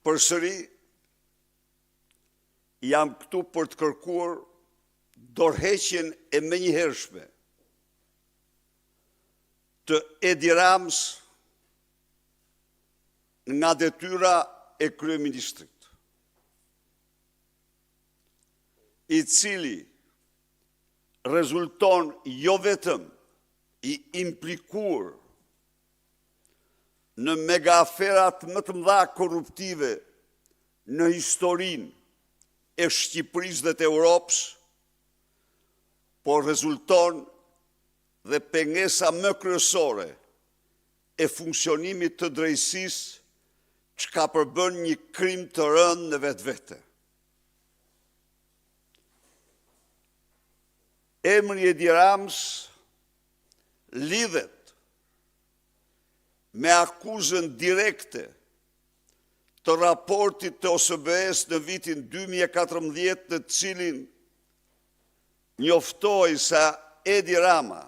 Përsëri, jam këtu për të kërkuar dorëheqjen e menjëhershme të Edi Ramës nga detyra e kryeministrit, i cili rezulton jo vetëm i implikuar në mega aferat më të mëdha korruptive në historinë e Shqipërisë dhe të Europës, por rezulton dhe pengesa më kryesore e funksionimit të drejtësisë, që ka përbën një krim të rënd në vetvete. Emri Edi Ramës lidhet me akuzën direkte të raportit të OSBE-s në vitin 2014, në cilin njoftoi se Edi Rama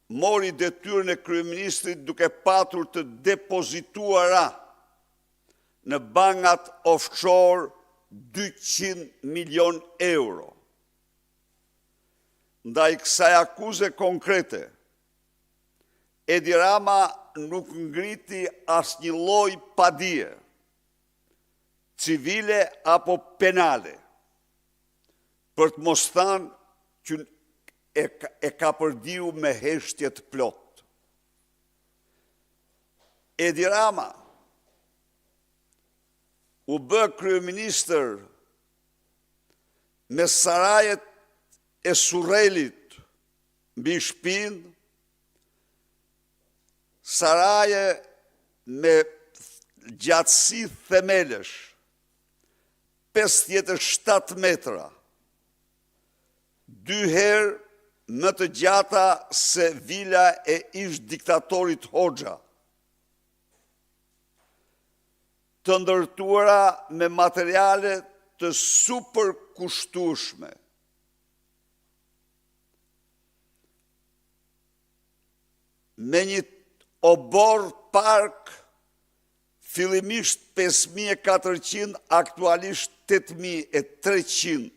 mori detyrën e kryeministrit duke patur të depozituara në bankat offshore 200 milion euro. Ndaj kësaj akuze konkrete, Edi Rama nuk ngriti asnjë lloj padie, civile apo penale, për të mos thënë që e ka përdiu me heshtje të plot. Edi Rama u bë kryeministër me sarajet e Surrelit mbi shtëpinë, saraje me gjatësi themelesh 57 metra, 2 herë më të gjata se vila e ish diktatorit Hoxha, të ndërtuara me materiale të super kushtueshme. Me një obor park, fillimisht 5.400, aktualisht 8.300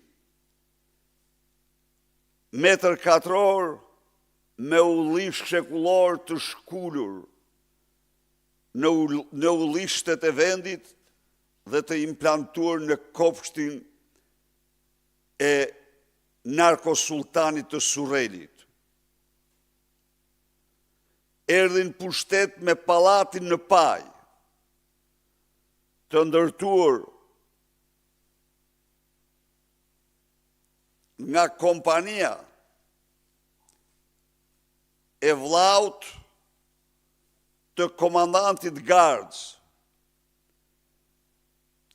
metër katror, me ulli shekullor të shkullur në ullishtet e vendit dhe të implantuar në kopshtin e narkosultanit të Surrelit. Erdhin pushtet me pallatin në Paj, të ndërtuar nga kompania e vllaut të komandantit Gardës,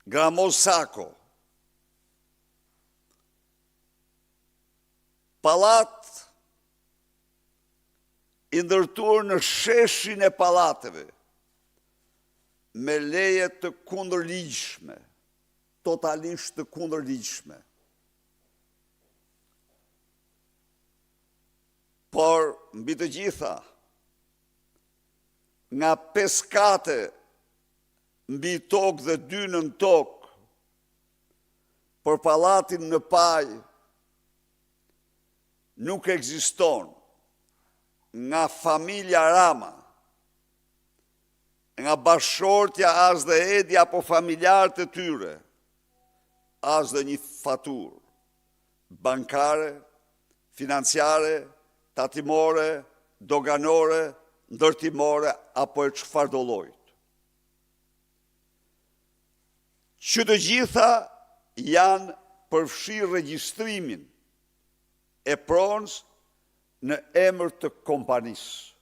Gramoz Sako. Pallat i ndërtuar në sheshin e pallateve, me leje të kundërligjshme, totalisht të kundërligjshme. Por, mbi të gjitha, nga 5 kate mbi tokë dhe 2 nën tokë, për pallatin në Paj, nuk ekziston nga familja Rama, nga bashkëshortja as dhe Edi apo familjarët e tyre, as dhe një faturë bankare, financiare, tatimore, doganore, ndërtimore, apo e çfarëdo llojit. Që të gjitha janë përfshirë regjistrimin e pronës në emër të kompanisë.